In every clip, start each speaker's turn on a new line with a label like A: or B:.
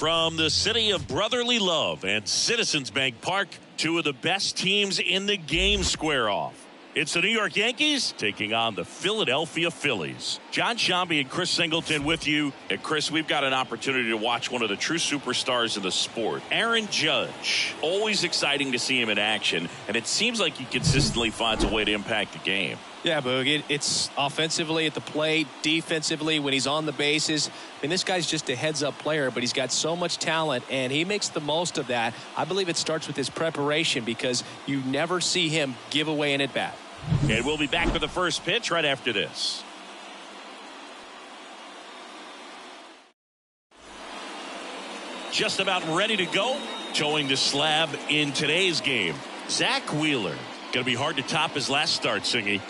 A: From the city of brotherly love and Citizens Bank Park, two of the best teams in the game square off. It's the New York Yankees taking on the Philadelphia Phillies. John Shambi and Chris Singleton with you. And Chris, we've got an opportunity to watch one of the true superstars of the sport. Aaron Judge. Always exciting to see him in action. And it seems like he consistently finds a way to impact the game.
B: Yeah, Boog, it's offensively at the plate, defensively when he's on the bases. I mean, this guy's just a heads-up player, but he's got so much talent, and he makes the most of that. I believe it starts with his preparation because you never see him give away an at-bat.
A: And we'll be back with the first pitch right after this. Just about ready to go. Towing the slab in today's game. Zach Wheeler. Going to be hard to top his last start, Singy.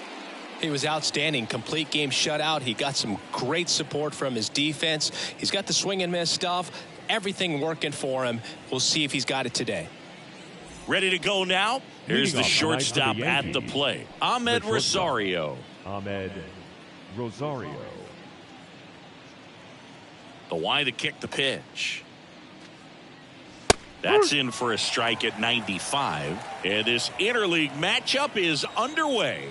B: He was outstanding. Complete game shutout. He got some great support from his defense. He's got the swing and miss stuff. Everything working for him. We'll see if he's got it today.
A: Ready to go now. Here's the shortstop at the plate. Ahmed Rosario.
C: Ahmed Rosario.
A: The wide to kick the pitch. That's in for a strike at 95. And this interleague matchup is underway.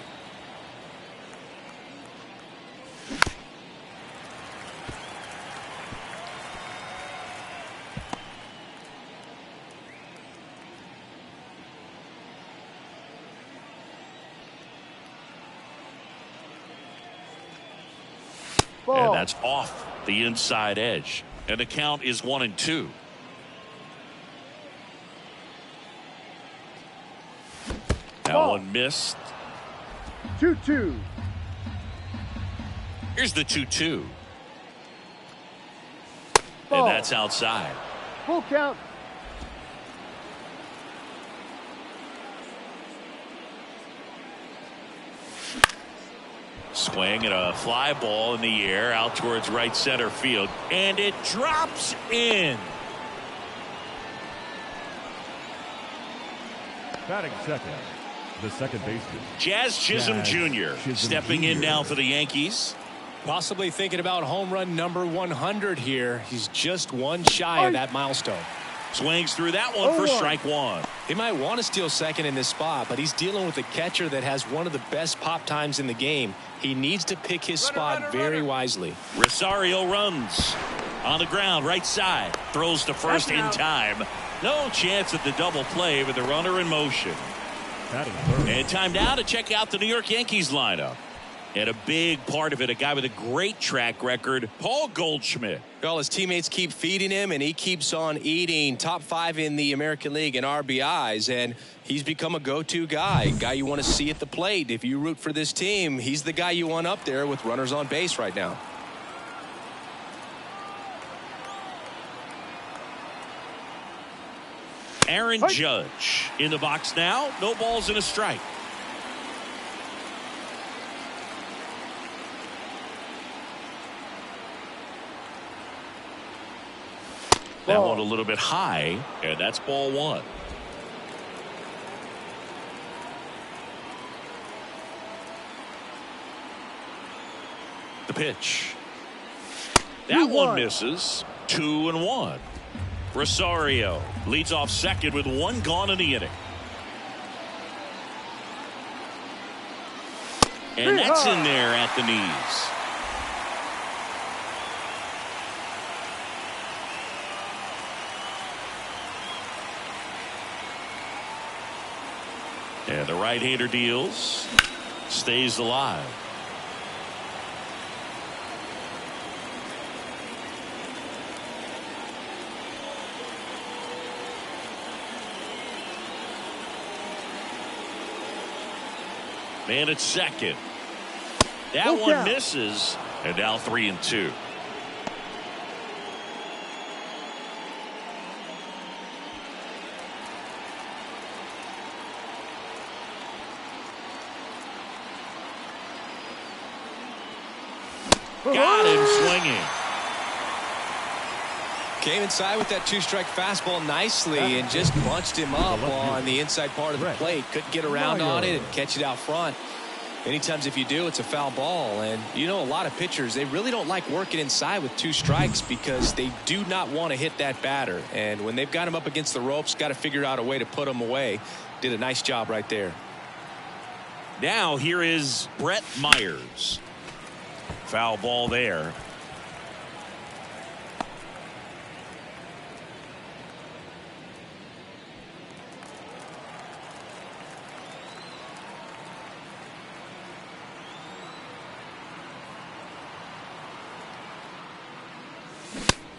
A: And that's off the inside edge. And the count is 1-2. That one missed.
C: 2-2.
A: Here's the 2-2. And that's outside.
C: Full count.
A: Swing and a fly ball in the air out towards right center field. And it drops in.
C: Batting second, the second baseman.
A: Jazz Chisholm Jr. stepping in now for the Yankees.
B: Possibly thinking about home run number 100 here. He's just one shy of that milestone.
A: Swings through that one for strike one.
B: He might want to steal second in this spot, but he's dealing with a catcher that has one of the best pop times in the game. He needs to pick his spot very wisely.
A: Rosario runs on the ground, right side. Throws to first in time. No chance at the double play with the runner in motion. And time now to check out the New York Yankees lineup. And a big part of it, a guy with a great track record, Paul Goldschmidt.
B: Well, his teammates keep feeding him, and he keeps on eating. Top 5 in the American League in RBIs, and he's become a go-to guy you want to see at the plate. If you root for this team, he's the guy you want up there with runners on base right now.
A: Aaron Judge in the box now. No balls and a strike. That one a little bit high, and that's ball one. The pitch. That one misses. 2-1. Rosario leads off second with one gone in the inning. And that's in there at the knees. And the right-hander deals. Stays alive. Man at second. That one misses. And now 3-2. Got him swinging.
B: Came inside with that two-strike fastball nicely and just bunched him up on the inside part of the plate. Couldn't get around on it and catch it out front. Many times if you do, it's a foul ball. And you know, a lot of pitchers, they really don't like working inside with 2 strikes because they do not want to hit that batter. And when they've got him up against the ropes, got to figure out a way to put him away. Did a nice job right there.
A: Now here is Brett Myers. Foul ball there.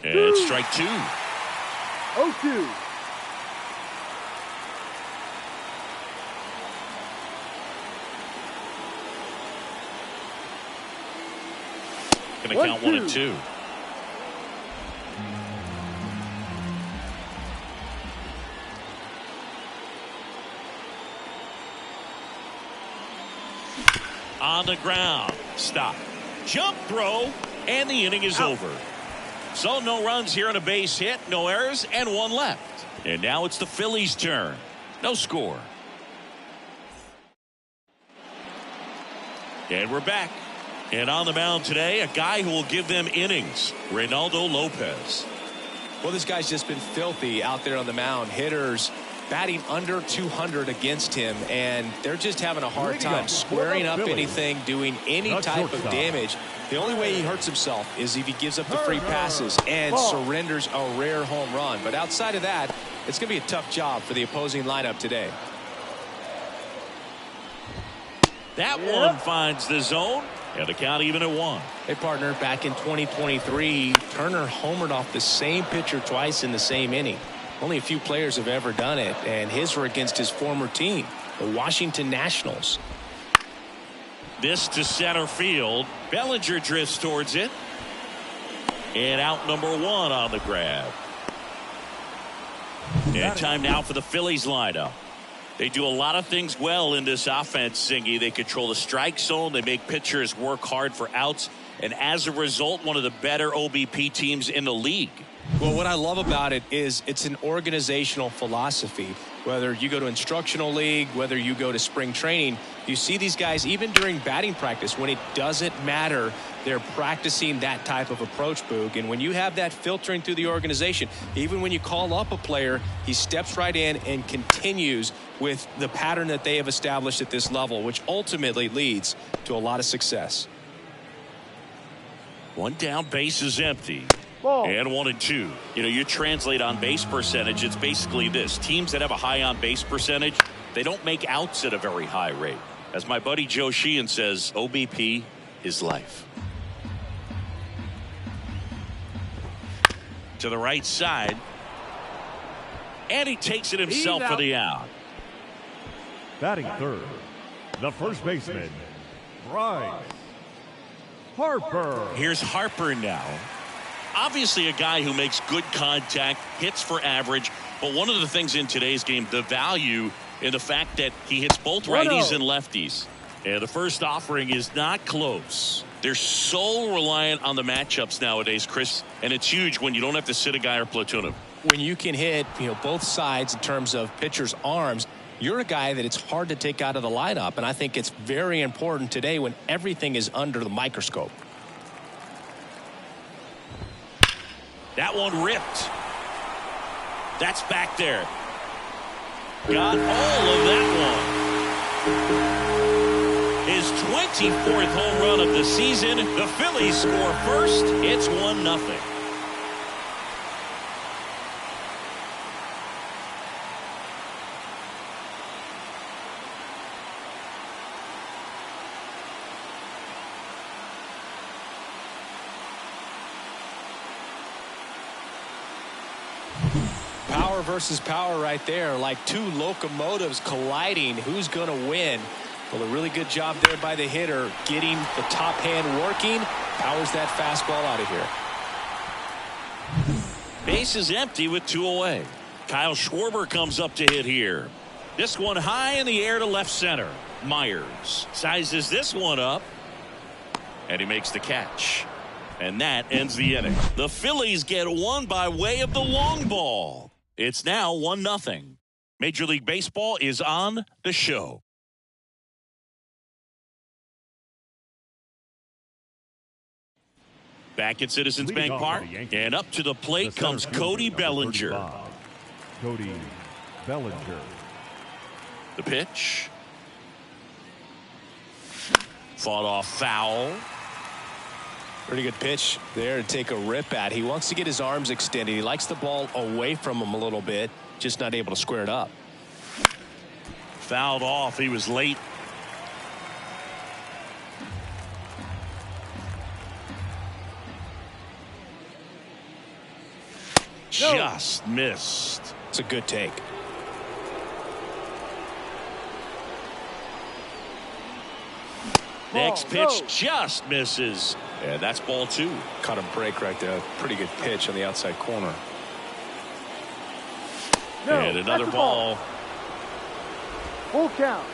A: And strike 2.
C: 0-2.
A: Going to count 1-2. On the ground. Stop. Jump throw. And the inning is over. So no runs here on a base hit, no errors, and 1 left. And now it's the Phillies' turn. No score. And we're back. And on the mound today, a guy who will give them innings, Reynaldo Lopez.
B: Well, this guy's just been filthy out there on the mound. Hitters batting under 200 against him, and they're just having a hard time squaring up anything, doing any type of damage. The only way he hurts himself is if he gives up the free passes and surrenders a rare home run. But outside of that, it's going to be a tough job for the opposing lineup today.
A: That one finds the zone, and the count even at 1.
B: Hey, partner, back in 2023, Turner homered off the same pitcher twice in the same inning. Only a few players have ever done it, and his were against his former team, the Washington Nationals.
A: This to center field. Bellinger drifts towards it. And out number 1 on the grab. And time now for the Phillies lineup. They do a lot of things well in this offense, Singy. They control the strike zone. They make pitchers work hard for outs. And as a result, one of the better OBP teams in the league.
B: Well, what I love about it is it's an organizational philosophy. Whether you go to instructional league, whether you go to spring training, you see these guys even during batting practice when it doesn't matter. They're practicing that type of approach, Boog. And when you have that filtering through the organization, even when you call up a player, he steps right in and continues with the pattern that they have established at this level, which ultimately leads to a lot of success.
A: 1 down, base is empty.
C: Ball.
A: And 1-2. You know, you translate on base percentage, it's basically this. Teams that have a high on base percentage, they don't make outs at a very high rate. As my buddy Joe Sheehan says, OBP is life. To the right side. And he takes it himself for the out.
C: Batting third, the first baseman, Bryce Harper.
A: Here's Harper now. Obviously a guy who makes good contact, hits for average, but one of the things in today's game, the value in the fact that he hits both righties and lefties. And the first offering is not close. They're so reliant on the matchups nowadays, Chris, and it's huge when you don't have to sit a guy or platoon him.
B: When you can hit, both sides in terms of pitchers' arms, you're a guy that it's hard to take out of the lineup, and I think it's very important today when everything is under the microscope.
A: That one ripped. That's back there. Got all of that one. His 24th home run of the season. The Phillies score first. It's 1-0.
B: Power versus power right there, like 2 locomotives colliding. Who's going to win? Well, a really good job there by the hitter, getting the top hand working. Powers that fastball out of here.
A: Base is empty with 2 away. Kyle Schwarber comes up to hit here. This one high in the air to left center. Myers sizes this one up, and he makes the catch. And that ends the inning. The Phillies get one by way of the long ball. It's now 1-0. Major League Baseball is on the show. Back at Citizens Bank Park, and up to the plate comes Cody Bellinger.
C: Cody Bellinger.
A: The pitch. Fought off foul.
B: Pretty good pitch there to take a rip at. He wants to get his arms extended. He likes the ball away from him a little bit, just not able to square it up.
A: Fouled off. He was late.
C: No.
A: Just missed.
B: It's a good take.
A: Next pitch just misses. And that's ball 2.
B: Caught a break right there. Pretty good pitch on the outside corner.
C: No,
A: and another ball.
C: Full count.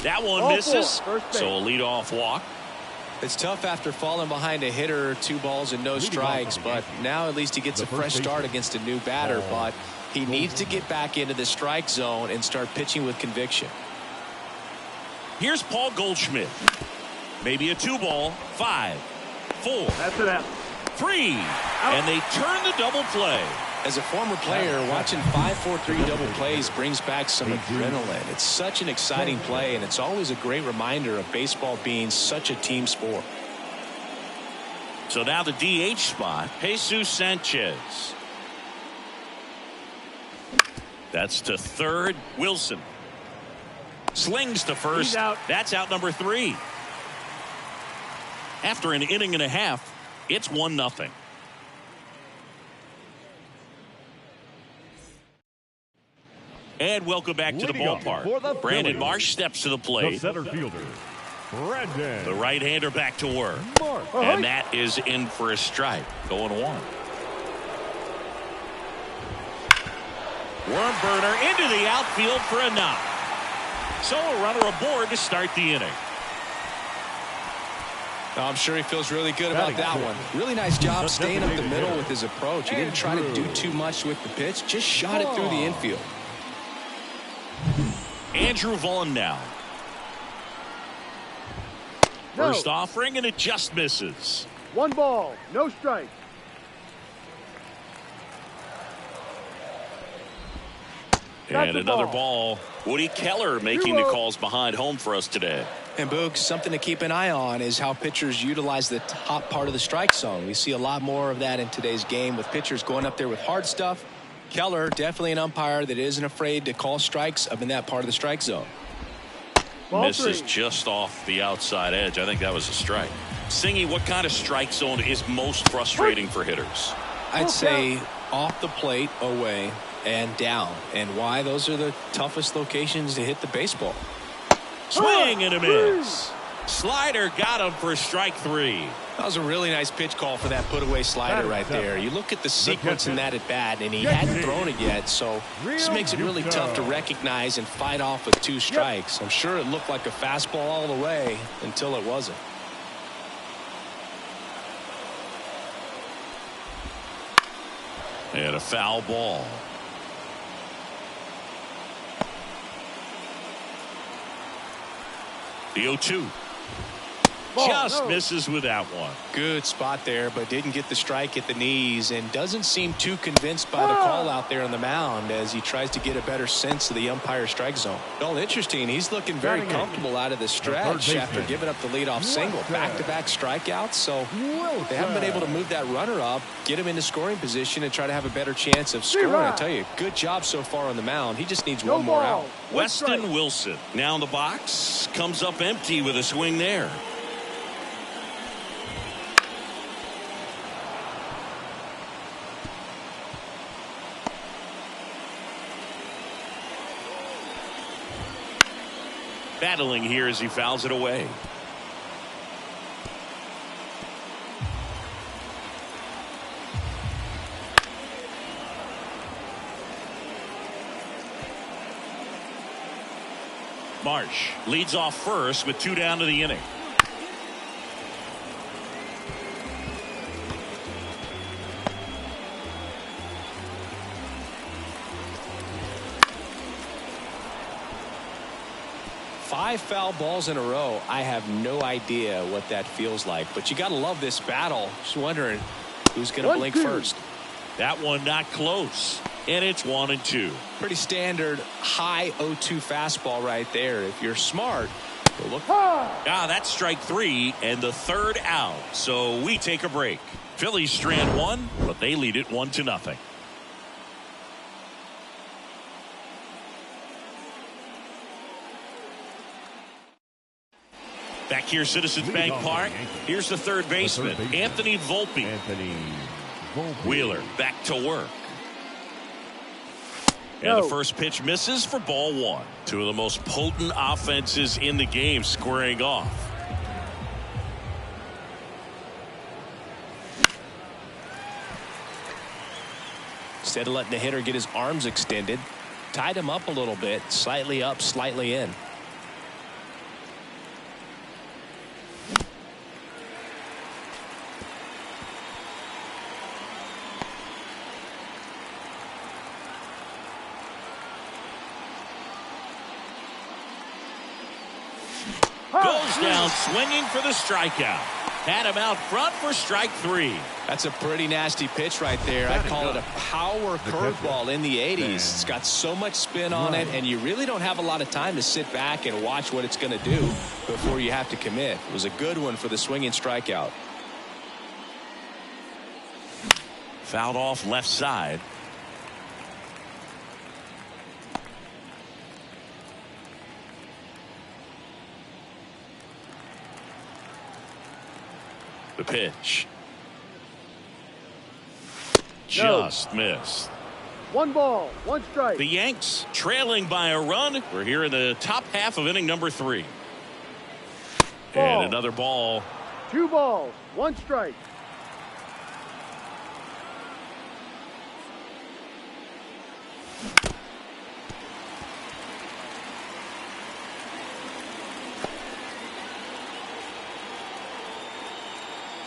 A: That one misses. So a leadoff walk.
B: It's tough after falling behind a hitter, 2 balls and no strikes, but now at least he gets a fresh start against a new batter, but he needs to get back into the strike zone and start pitching with conviction.
A: Here's Paul Goldschmidt. Maybe a 2-ball. 5, 4.
C: That's it out.
A: 3. And they turn the double play.
B: As a former player, watching 5-4-3 double plays brings back some adrenaline. It's such an exciting play, and it's always a great reminder of baseball being such a team sport.
A: So now the DH spot, Jesus Sanchez. That's to third. Wilson slings to first. That's out number 3. After an inning and a half, it's 1-0. And welcome back to the ballpark. Brandon Marsh steps to the plate.
C: The center fielder, Brandon.
A: The right-hander back to work. And that is in for a strike. Going 1. Worm burner into the outfield for a knock. So a runner aboard to start the inning.
B: I'm sure he feels really good about that one. Really nice job staying up the middle with his approach. He didn't try to do too much with the pitch, just shot it through the infield.
A: Andrew Vaughn now. First offering, and it just misses.
C: 1 ball, no strike.
A: And another ball. Woody Keller making the calls behind home for us today.
B: And Boog, something to keep an eye on is how pitchers utilize the top part of the strike zone. We see a lot more of that in today's game with pitchers going up there with hard stuff. Keller, definitely an umpire that isn't afraid to call strikes up in that part of the strike zone.
A: Misses just off the outside edge. I think that was a strike. Singy, what kind of strike zone is most frustrating for hitters?
B: I'd say off the plate, away, and down. And why? Those are the toughest locations to hit the baseball.
A: Swing and a miss. Slider got him for strike 3.
B: That was a really nice pitch call for that put-away slider right there. You look at the sequence in that at bat, and he hadn't thrown it yet, so this makes it really tough to recognize and fight off with 2 strikes. I'm sure it looked like a fastball all the way until it wasn't.
A: And a foul ball. The 0-2. Just misses with that one.
B: Good spot there, but didn't get the strike at the knees and doesn't seem too convinced by the call out there on the mound as he tries to get a better sense of the umpire strike zone. Well, interesting. He's looking very comfortable out of the stretch after giving up the leadoff single. Back-to-back strikeouts, so they haven't been able to move that runner up, get him into scoring position, and try to have a better chance of scoring. I tell you, good job so far on the mound. He just needs one more out.
A: Weston Wilson now in the box, comes up empty with a swing there. Battling here as he fouls it away. Marsh leads off first with 2 down to the inning.
B: 5 foul balls in a row. I have no idea what that feels like, but you got to love this battle. Just wondering who's going to blink first.
A: That one not close, and it's 1-2.
B: Pretty standard high 0-2 fastball right there. If you're smart, look.
A: That's strike 3 and the third out. So we take a break. Phillies strand 1, but they lead it 1-0. Back here, Citizens Bank Park. Here's the third baseman, Anthony Volpe. Wheeler back to work. And the first pitch misses for ball 1. Two of the most potent offenses in the game squaring off.
B: Instead of letting the hitter get his arms extended, tied him up a little bit, slightly up, slightly in.
A: Goes down swinging for the strikeout. Had him out front for strike 3.
B: That's a pretty nasty pitch right there. I call it a power curveball in the 80s. It's got so much spin on it, and you really don't have a lot of time to sit back and watch what it's going to do before you have to commit. It was a good one for the swinging strikeout.
A: Fouled off left side. The pitch. Just missed.
C: 1 ball, 1 strike.
A: The Yanks trailing by a run. We're here in the top half of inning number 3. And another ball.
C: 2 balls, 1 strike.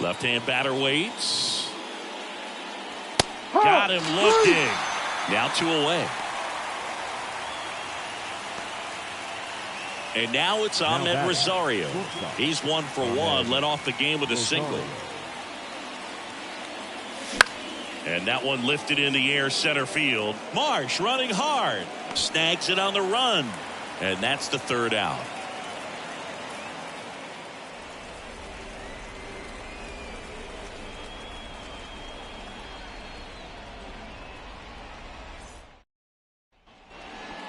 A: Left-hand batter waits. Got him looking. Now 2 away. And now it's Ahmed Rosario. He's 1 for 1. Led off the game with a single. And that one lifted in the air center field. Marsh running hard. Snags it on the run. And that's the third out.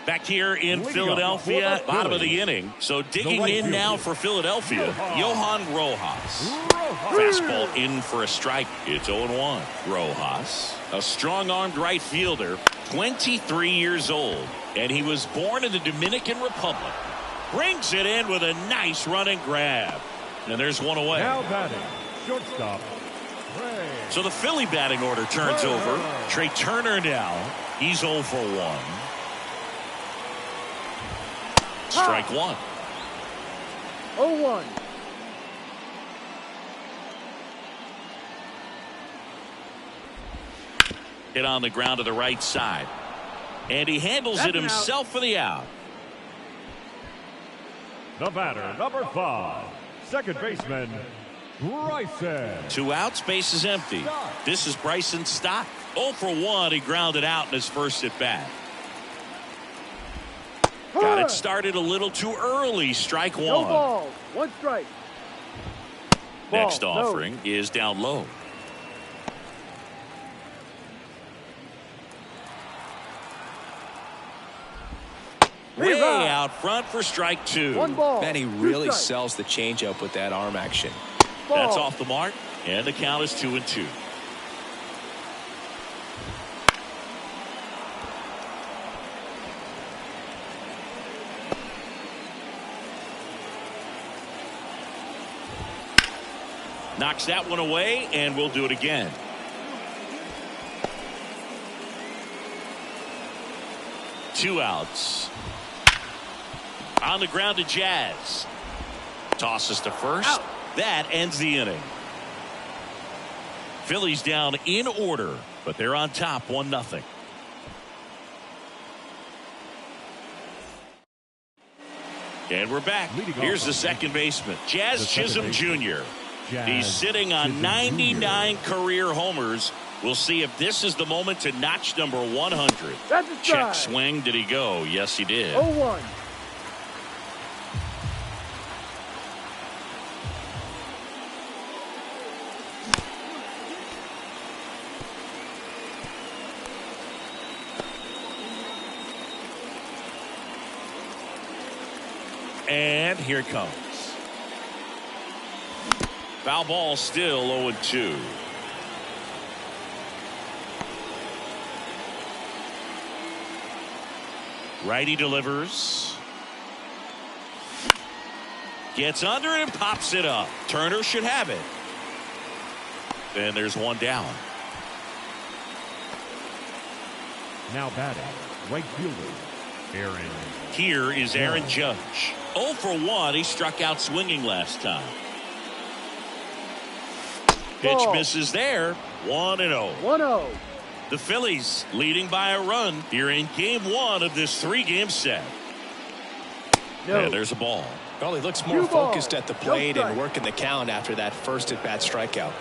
A: Back here in Philadelphia, bottom of the inning. So digging in now for Philadelphia, Johan Rojas. Fastball in for a strike. It's 0-1. Rojas, a strong-armed right fielder, 23 years old, and he was born in the Dominican Republic. Brings it in with a nice running grab. And there's 1 away.
C: Now batting, shortstop.
A: So the Philly batting order turns over. Trey Turner now. He's 0 for 1. Strike 1.
C: 0-1.
A: Hit on the ground to the right side. And he handles it himself for the out.
C: The batter, number 5, second baseman, Bryson.
A: 2 outs, base is empty. This is Bryson Stott. 0 for 1. He grounded out in his first at bat. Got it started a little too early. Strike 1.
C: No balls, 1 strike.
A: Next offering is down low. Way out front for strike 2.
C: 1 ball.
B: Man, he really sells the changeup with that arm action.
A: That's off the mark, and the count is 2-2. Knocks that one away, and we'll do it again. Two outs. On the ground to Jazz. Tosses to first. Out. That ends the inning. Phillies down in order, but they're on top 1-0. And we're back. Here's the second baseman, Jazz Chisholm Jr. He's sitting on 99 career homers. We'll see if this is the moment to notch number 100. Check swing. Did he go? Yes, he did.
C: 0-1.
A: And here it comes. Foul ball, still 0-2. Righty delivers. Gets under it and pops it up. Turner should have it. And there's one down.
C: Now batting, right fielder, Aaron.
A: Here is Aaron Judge. 0 for 1. He struck out swinging last time. Pitch misses there. 1-0.
C: 1-0.
A: The Phillies leading by a run here in game 1 of this 3-game set.
C: No.
A: And there's a ball.
B: Well, he looks more focused at the plate and working the count after that first at-bat strikeout.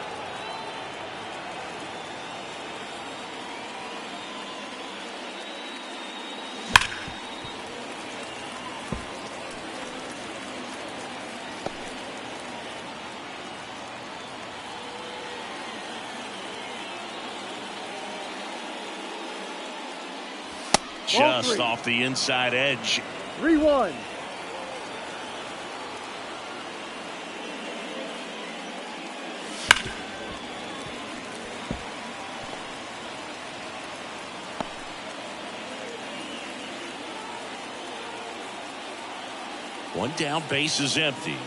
A: Just off the inside edge.
C: 3-1.
A: One down, base is empty.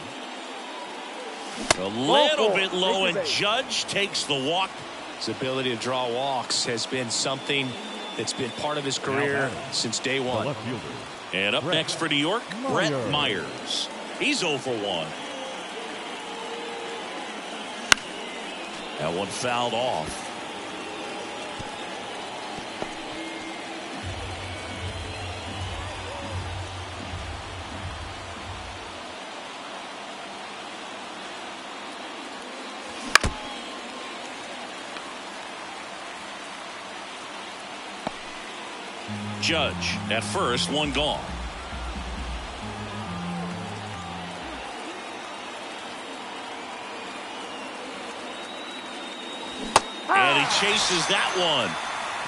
A: A little bit low, and Judge takes the walk.
B: His ability to draw walks has been something that's been part of his career since day one.
A: And up next for New York, Brett Myers. He's 0 for 1. That one fouled off. Judge at first, one gone. And he chases that one.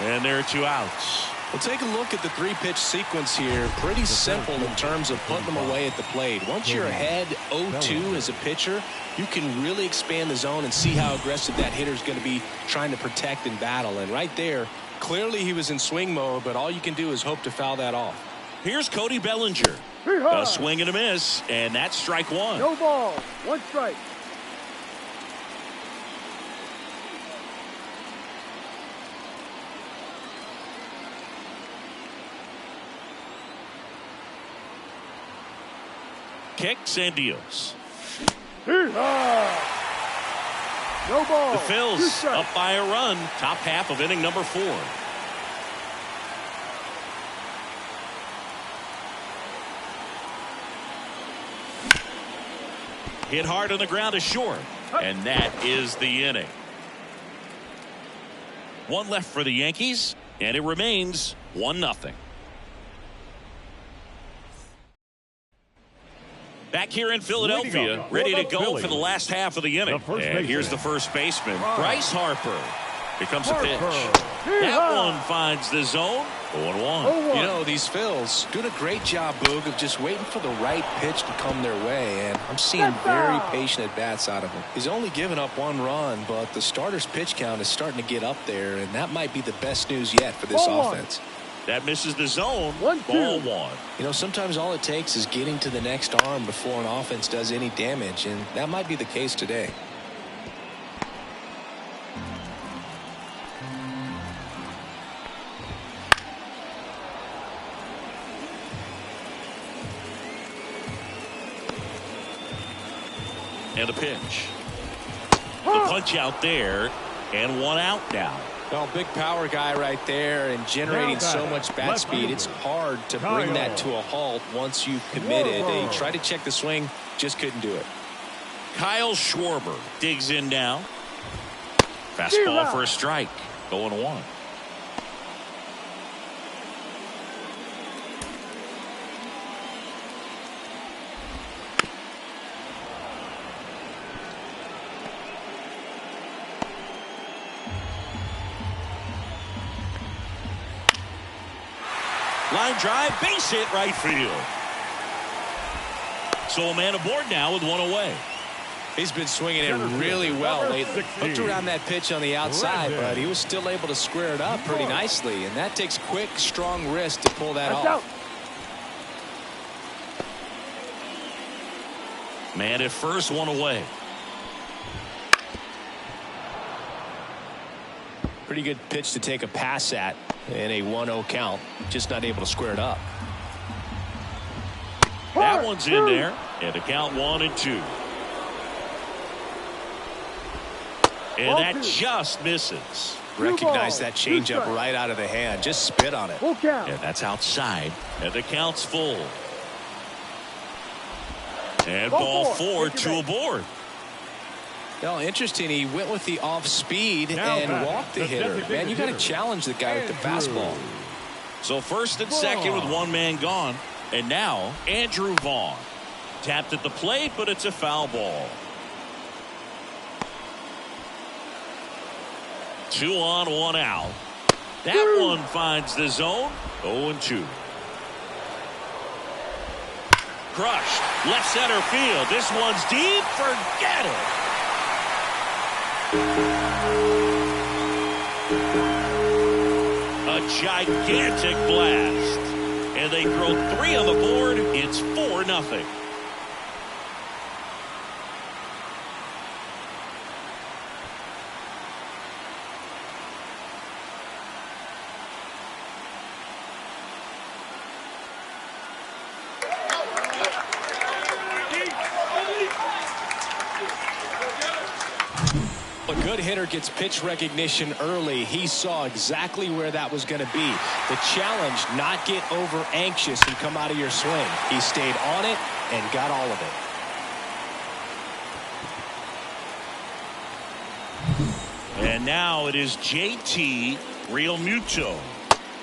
A: And there are 2 outs.
B: Well, take a look at the 3-pitch sequence here. Pretty simple in terms of putting them away at the plate. Once you're ahead 0-2 as a pitcher, you can really expand the zone and see how aggressive that hitter is going to be trying to protect and battle. And right there, clearly he was in swing mode, but all you can do is hope to foul that off.
A: Here's Cody Bellinger. A swing and a miss, and that's strike 1.
C: No ball, 1 strike.
A: Kicks and deals.
C: No ball.
A: The Phils up by a run. Top half of inning number 4. Hit hard on the ground is short. And that is the inning. 1 left for the Yankees, and it remains 1-0. Back here in Philadelphia, ready to go for the last half of the inning. And here's the first baseman, Bryce Harper. Here comes the pitch. That one finds the zone. 0-1.
B: You know, these Phils doing a great job, Boog, of just waiting for the right pitch to come their way. And I'm seeing very patient at-bats out of him. He's only given up 1 run, but the starter's pitch count is starting to get up there, and that might be the best news yet for this offense.
A: That misses the zone. Ball 1.
B: You know, sometimes all it takes is getting to the next arm before an offense does any damage, and that might be the case today.
A: And a pitch. The punch out there, and 1 out now.
B: Well, big power guy right there and generating so much bat speed. It's hard to bring that to a halt once you've committed. They tried to check the swing, just couldn't do it.
A: Kyle Schwarber digs in now. Fastball for a strike. 0-1. Line drive, base hit, right field. So a man aboard now with one away.
B: He's been swinging it really well lately. Hooked around that pitch on the outside, but he was still able to square it up pretty nicely. And that takes quick, strong wrist to pull that off.
A: Man at first, one away.
B: Pretty good pitch to take a pass at in a 1-0 count. Just not able to square it up.
A: That one's in there. And the count 1-2. And that just misses.
B: Recognize that changeup right out of the hand. Just spit on it.
A: And that's outside. And the count's full. And ball 4, 2 aboard.
B: Well, interesting. He went with the off speed and walked the hitter. Man, you got to challenge the guy with the fastball.
A: So first and second with one man gone. And now Andrew Vaughn. Tapped at the plate, but it's a foul ball. 2 on, 1 out. That one finds the zone. 0-2. Crushed. Left center field. This one's deep. Forget it. A gigantic blast. And they throw 3 on the board. It's 4-0.
B: A good hitter gets pitch recognition early. He saw exactly where that was going to be. The challenge, not get over anxious and come out of your swing. He stayed on it and got all of
A: it. And now it is JT Realmuto.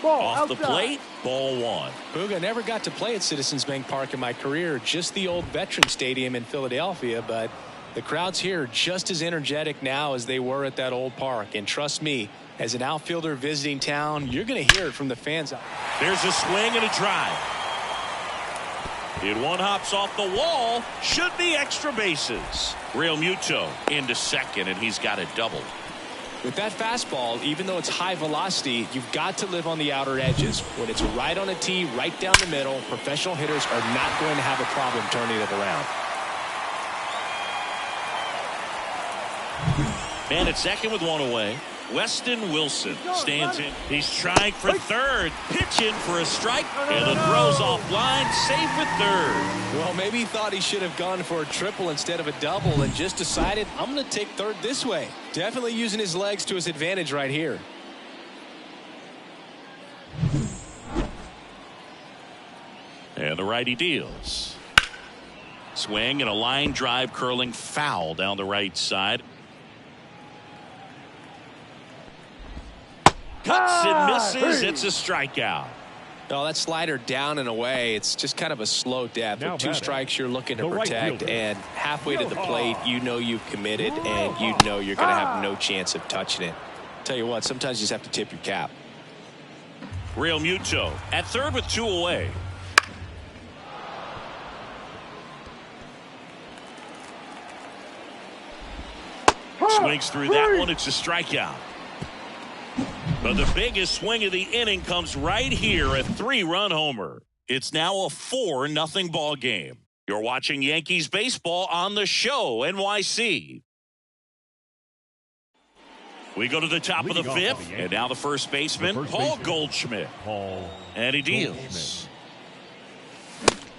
A: Off the plate, ball 1.
B: Booga, never got to play at Citizens Bank Park in my career, just the old Veterans Stadium in Philadelphia, but the crowds here are just as energetic now as they were at that old park. And trust me, as an outfielder visiting town, you're going to hear it from the fans.
A: There's a swing and a drive. It one hops off the wall. Should be extra bases. Realmuto into second, and he's got a double.
B: With that fastball, even though it's high velocity, you've got to live on the outer edges. When it's right on a tee, right down the middle, professional hitters are not going to have a problem turning it around.
A: Man at second with one away. Weston Wilson stands in. He's trying for third. Pitching for a strike. And the throw's offline. Safe with third.
B: Well, maybe he thought he should have gone for a triple instead of a double and just decided, I'm going to take third this way. Definitely using his legs to his advantage right here.
A: And the righty deals. Swing and a line drive curling foul down the right side. Cuts and misses. It's a strikeout.
B: No, that slider down and away. It's just kind of a slow depth. With 2 strikes you're looking to protect, and halfway to the plate, you know you've committed, and you know you're going to have no chance of touching it. Tell you what, sometimes you just have to tip your cap.
A: Realmuto at third with 2 away. Swings through that one. It's a strikeout. But the biggest swing of the inning comes right here, a 3-run homer. It's now a 4-0 ball game. You're watching Yankees baseball on the show, NYC. We go to the top of the 5th, and now the first baseman, Paul Goldschmidt. And he deals.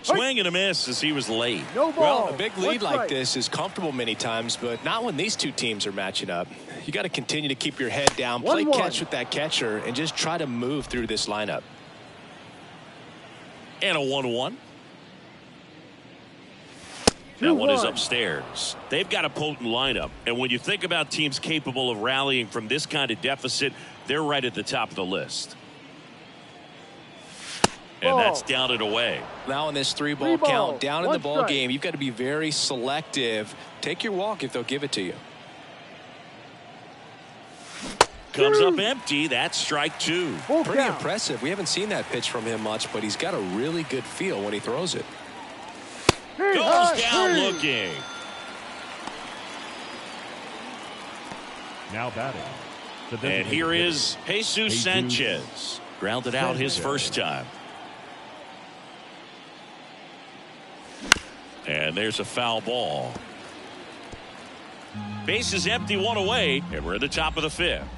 A: Swing and a miss as he was late.
C: No ball.
B: Well, a big lead like this is comfortable many times, but not when these two teams are matching up. You got to continue to keep your head down, play catch with that catcher, and just try to move through this lineup.
A: And a 1-1. That one is upstairs. They've got a potent lineup. And when you think about teams capable of rallying from this kind of deficit, they're right at the top of the list. And that's down and away.
B: Now in this three-ball count, down in the ball game, you've got to be very selective. Take your walk if they'll give it to you.
A: Comes up empty. That's strike two.
B: Pretty impressive. We haven't seen that pitch from him much, but he's got a really good feel when he throws it.
A: Goes down looking.
D: Now batting.
A: And here is Jesus Sanchez. Grounded out his first time. And there's a foul ball. Base is empty, one away, and we're at the top of the fifth.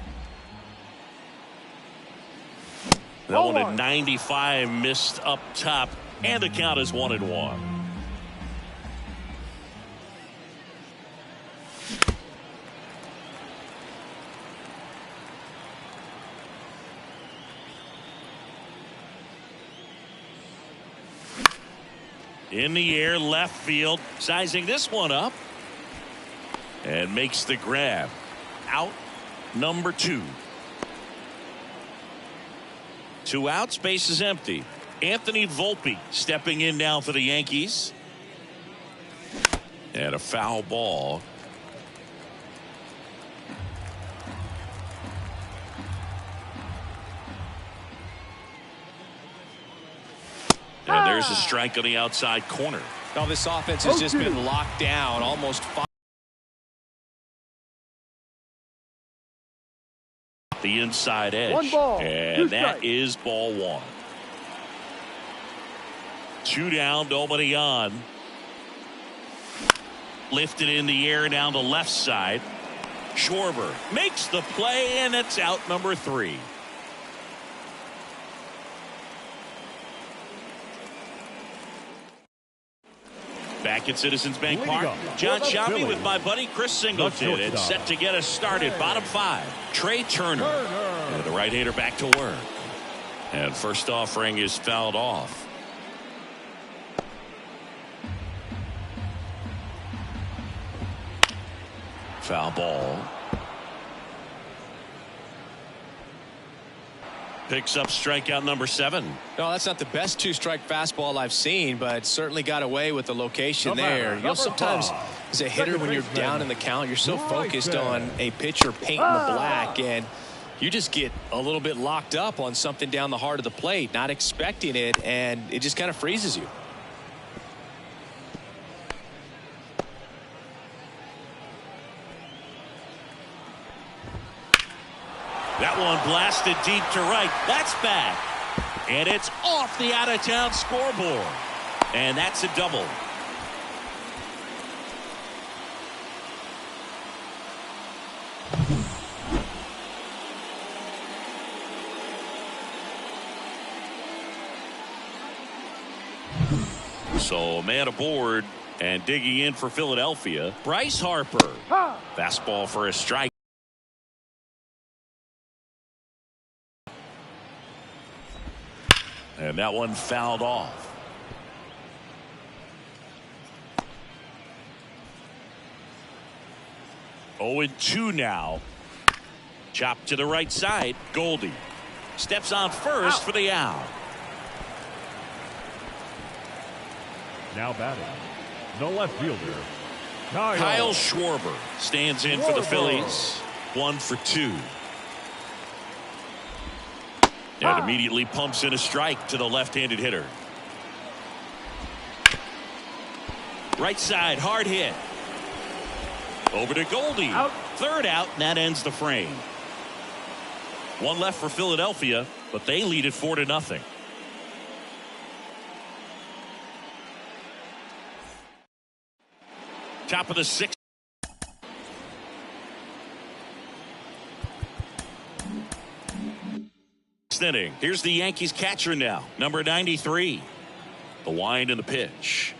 A: That one at 95 missed up top, and the count is 1-1. In the air, left field, sizing this one up. And makes the grab. Out number 2. 2 outs, base is empty. Anthony Volpe stepping in now for the Yankees. And a foul ball. And there's a strike on the outside corner.
B: Now this offense has just been locked down almost 5.
A: The inside edge. And that is ball 1. 2 down, nobody on. Lifted in the air down the left side. Schwarber makes the play, and it's out number 3. Back at Citizens Bank Park, John Sciambi with my buddy Chris Singleton. It's set to get us started. Bottom 5, Trey Turner. And the right-hander back to work. And first offering is fouled off. Foul ball. Picks up strikeout number 7.
B: No, that's not the best 2-strike fastball I've seen, but certainly got away with the location there. You know, sometimes as a hitter, when you're down in the count, you're so focused on a pitcher painting the black, and you just get a little bit locked up on something down the heart of the plate, not expecting it, and it just kind of freezes you.
A: That one blasted deep to right. That's back. And it's off the out-of-town scoreboard. And that's a double. So man aboard and digging in for Philadelphia, Bryce Harper. Fastball for a strike. And that one fouled off. Oh, 0-2 now. Chop to the right side. Goldie steps on first for the out.
D: Now batting. The left fielder,
A: Kyle Schwarber stands in for the Phillies. 1 for 2. And immediately pumps in a strike to the left-handed hitter. Right side, hard hit. Over to Goldie. Third out, and that ends the frame. 1 left for Philadelphia, but they lead it 4-0. Top of the 6th. Inning. Here's the Yankees catcher now, number 93. The wind and the pitch.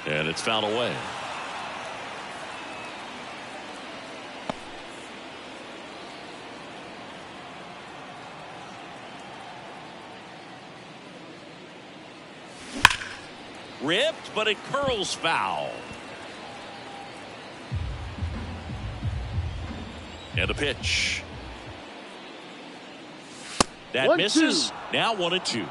A: And it's fouled away. Ripped, but it curls foul. And the pitch. That
C: 1-2.
A: misses. Now 1-2.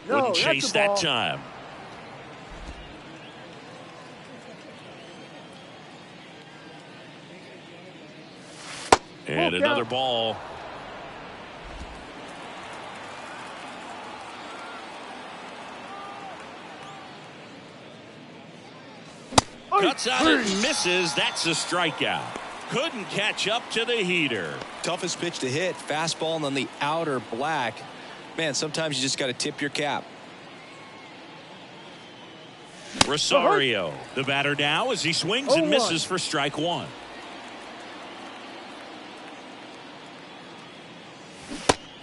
C: No,
A: Wouldn't
C: that's
A: chase
C: a
A: that
C: ball.
A: time. And
C: Full
A: another
C: count.
A: ball. Cuts out and misses. That's a strikeout. Couldn't catch up to the heater.
B: Toughest pitch to hit. Fastball on the outer black. Man, sometimes you just got to tip your cap.
A: Rosario, the batter now as he swings and
C: 0-1.
A: misses for strike one.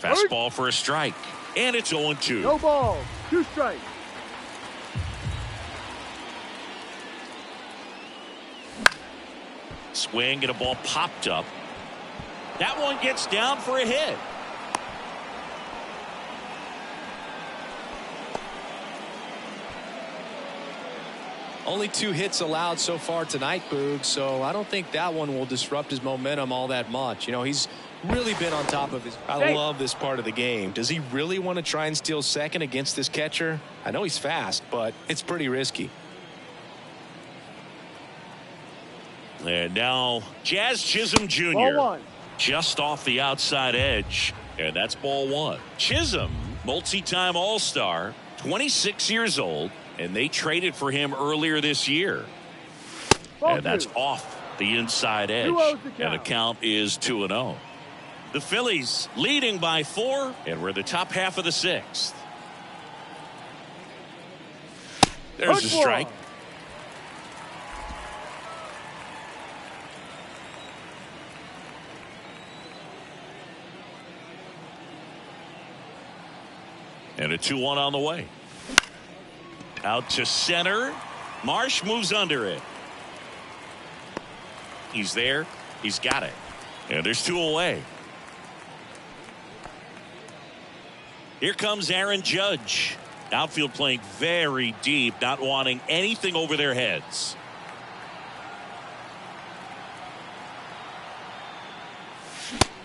A: Fastball for a strike. And it's 0-2.
C: No ball. 2 strikes.
A: Swing and a ball popped up. That one gets down for a hit.
B: Only 2 hits allowed so far tonight, Boog, so I don't think that one will disrupt his momentum all that much. You know, he's really been on top of his. I love this part of the game. Does he really want to try and steal second against this catcher? I know he's fast, but it's pretty risky.
A: And now Jazz Chisholm Jr.
C: Ball 1.
A: just off the outside edge. And that's ball 1. Chisholm, multi-time All-Star, 26 years old, and they traded for him earlier this year.
C: Ball
A: And that's
C: 2.
A: off the inside edge.
C: 2-0 the count.
A: And the count is 2-0. The Phillies leading by 4, and we're the top half of the 6th. There's a strike. And a 2-1 on the way. Out to center. Marsh moves under it. He's there. He's got it. And there's 2 away. Here comes Aaron Judge. Outfield playing very deep, not wanting anything over their heads.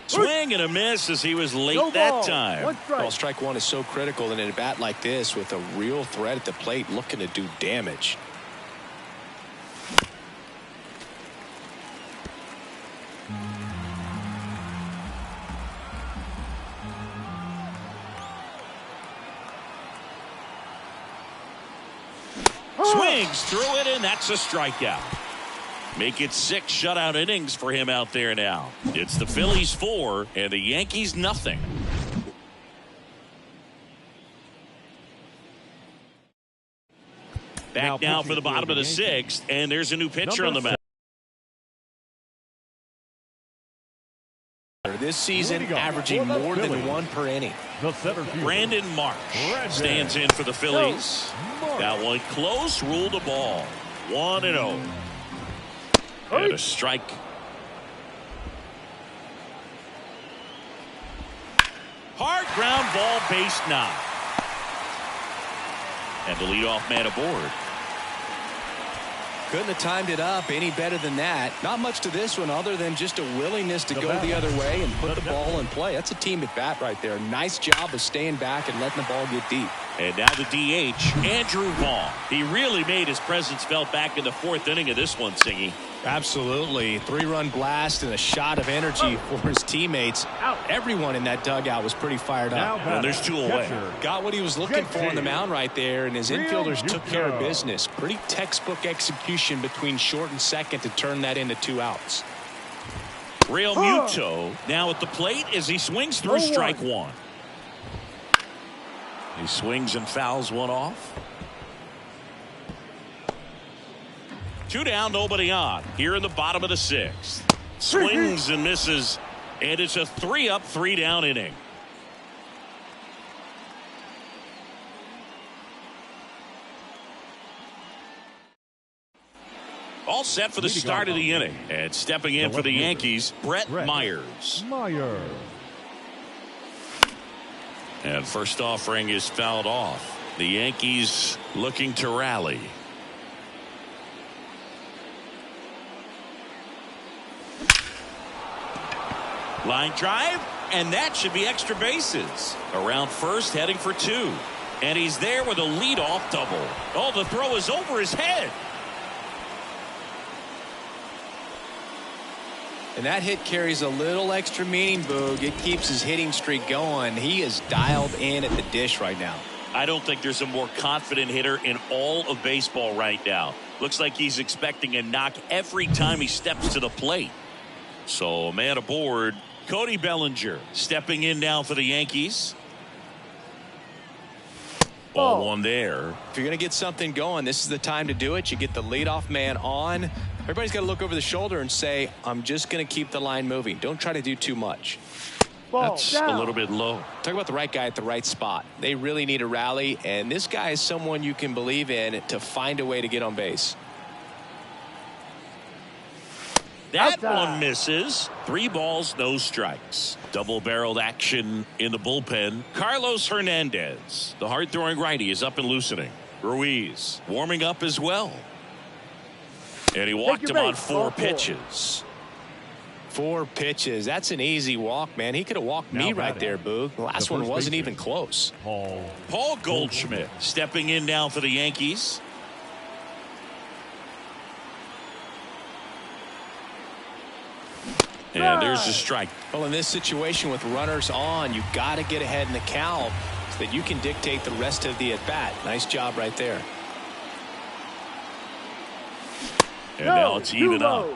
A: Swing and a miss as he was late
C: No
A: that
C: ball.
A: time.
C: 1 strike.
B: Well, strike one is so critical in a bat like this with a real threat at the plate looking to do damage.
A: Swings through it, and that's a strikeout. Make it 6 shutout innings for him out there now. It's the Phillies 4 and the Yankees nothing. Back now for the bottom of the 6th, and there's a new pitcher on the mound.
B: This season averaging more than 1 per inning.
D: The center fielder,
A: Brandon Marsh stands in for the Phillies. That one close, ruled a ball. 1-0. And a strike. Hard ground ball, base knock. And the leadoff man aboard.
B: Couldn't have timed it up any better than that. Not much to this one other than just a willingness to go the other way and put the ball in play. That's a team at bat right there. Nice job of staying back and letting the ball get deep.
A: And now the DH, Andrew Vaughn. He really made his presence felt back in the 4th inning of this one, Singy.
B: Absolutely. 3-run blast and a shot of energy for his teammates. Everyone in that dugout was pretty fired up.
A: And there's 2 away.
B: Got what he was looking for on the mound right there, and his infielders took care of business. Pretty textbook execution between short and second to turn that into 2 outs.
A: Real Muto now at the plate as he swings through strike 1. He swings and fouls one off. 2 down, nobody on. Here in the bottom of the 6th. Swings and misses. And it's a 3-up, 3-down inning. All set for the start of the inning. And stepping in for the Yankees, Brett Myers. And first offering is fouled off. The Yankees looking to rally. Line drive, and that should be extra bases. Around first, heading for 2. And he's there with a leadoff double. Oh, the throw is over his head.
B: And that hit carries a little extra meaning, Boog. It keeps his hitting streak going. He is dialed in at the dish right now.
A: I don't think there's a more confident hitter in all of baseball right now. Looks like he's expecting a knock every time he steps to the plate. So, man aboard, Cody Bellinger stepping in now for the Yankees. Ball one there.
B: If you're going to get something going, this is the time to do it. You get the leadoff man on. Everybody's got to look over the shoulder and say, I'm just going to keep the line moving. Don't try to do too much.
A: That's a little bit low.
B: Talk about the right guy at the right spot. They really need a rally, and this guy is someone you can believe in to find a way to get on base.
A: That one misses. 3 balls, no strikes. Double-barreled action in the bullpen. Carlos Hernandez, the hard-throwing righty, is up and loosening. Ruiz warming up as well. And he walked him on 4 pitches.
B: 4 pitches. That's an easy walk, man. He could have walked me right there, Boog. The last one wasn't even close.
A: Paul Goldschmidt stepping in now for the Yankees. And there's the strike.
B: Well, in this situation with runners on, you got to get ahead in the count so that you can dictate the rest of the at-bat. Nice job right there.
A: And now it's even up.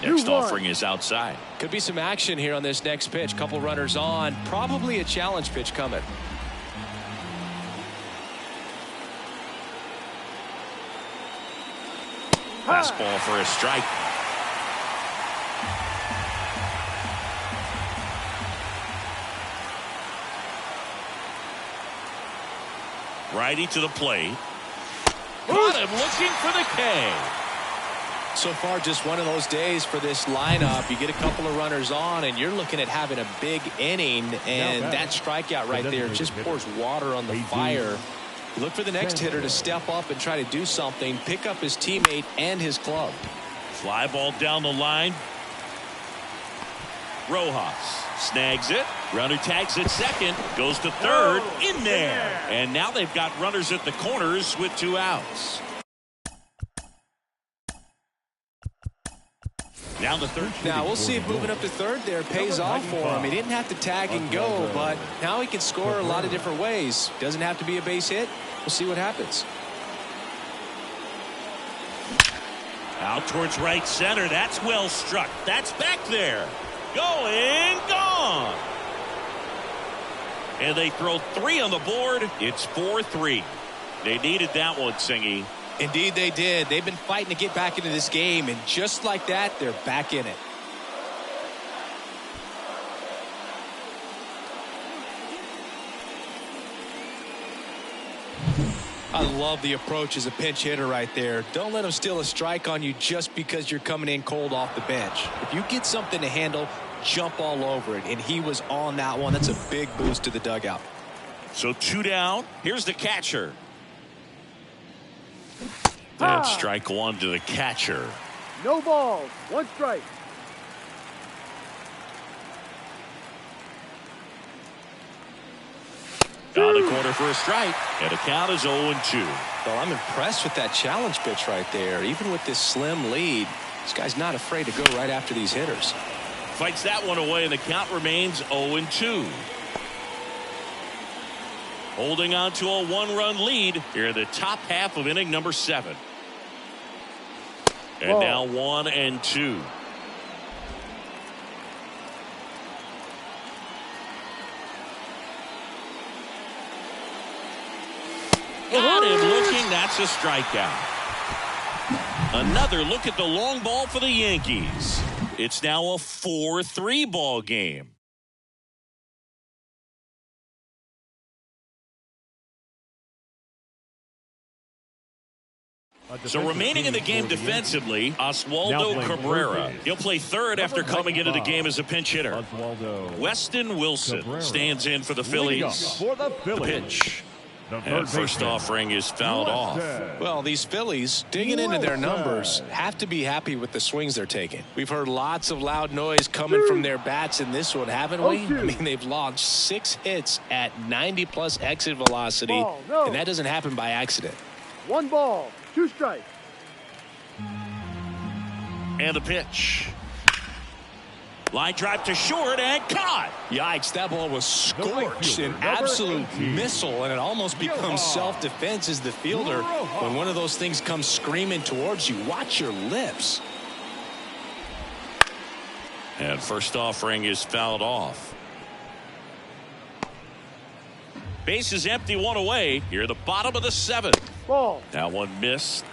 A: Next offering is outside.
B: Could be some action here on this next pitch. Couple runners on. Probably a challenge pitch coming.
A: Fastball for a strike. Righty to the plate. Got him looking for the K.
B: So far, just one of those days for this lineup. You get a couple of runners on, and you're looking at having a big inning, and that strikeout right there just pours water on the fire. You look for the next hitter to step up and try to do something, pick up his teammate and his club.
A: Fly ball down the line. Rojas snags it. Runner tags at second. Goes to third. In there. And now they've got runners at the corners with 2 outs. Down to third.
B: Now we'll see if moving up to third there pays off for him. He didn't have to tag and go, but now he can score a lot of different ways. Doesn't have to be a base hit. We'll see what happens.
A: Out towards right center. That's well struck. That's back there. Going, gone. And they throw 3 on the board. It's 4-3. They needed that one, Singy.
B: Indeed they did. They've been fighting to get back into this game, and just like that, they're back in it. I love the approach as a pinch hitter right there. Don't let him steal a strike on you just because you're coming in cold off the bench. If you get something to handle, jump all over it, and he was on that one. That's a big boost to the dugout.
A: So 2 down. Here's the catcher. And strike 1 to the catcher.
C: No balls, 1 strike.
A: Down the corner for a strike. And the count is 0-2.
B: Well, I'm impressed with that challenge pitch right there. Even with this slim lead, this guy's not afraid to go right after these hitters.
A: Fights that one away, and the count remains 0-2. Holding on to a 1-run lead here in the top half of inning number 7. And now 1-2. Got him looking. That's a strikeout. Another look at the long ball for the Yankees. It's now a 4-3 ball game. So remaining in the game defensively, Oswaldo Cabrera. He'll play third after coming into the game as a pinch hitter. Weston Wilson stands in for the Phillies. The pitch. And first offering is fouled off.
B: Well, these Phillies, digging into their numbers, have to be happy with the swings they're taking. We've heard lots of loud noise coming from their bats in this one, haven't we? I mean, they've launched 6 hits at 90-plus exit velocity, and that doesn't happen by accident.
C: 1 ball, 2 strikes.
A: And the pitch. Line drive to short and caught.
B: Yikes, that ball was scorched, an absolute missile, and it almost becomes self-defense as the fielder. When one of those things comes screaming towards you, watch your lips.
A: And first offering is fouled off. Base is empty, 1 away. Here at the bottom of the 7th.
C: Ball.
A: That one missed.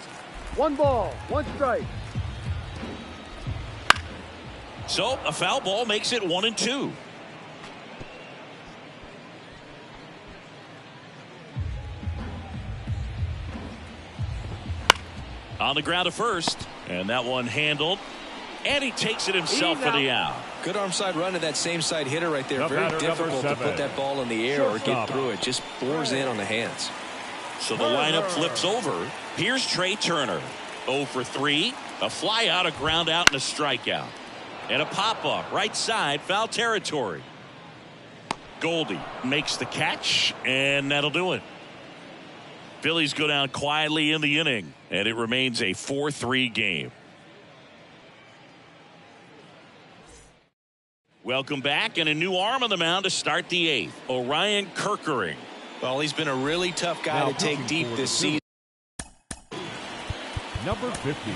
C: 1 ball, 1 strike.
A: So a foul ball makes it 1-2. On the ground to first, and that one handled, and he takes it himself for the out.
B: Good arm side run to that same side hitter right there. Very difficult to put that ball in the air or get through it. Just bores in on the hands.
A: So the lineup flips over. Here's Trey Turner. 0 for 3. A fly out, a ground out, and a strikeout. And a pop-up, right side, foul territory. Goldie makes the catch, and that'll do it. Phillies go down quietly in the inning, and it remains a 4-3 game. Welcome back, and a new arm on the mound to start the 8th. Orion Kerkering.
B: Well, he's been a really tough guy to take deep this season.
D: Number 50,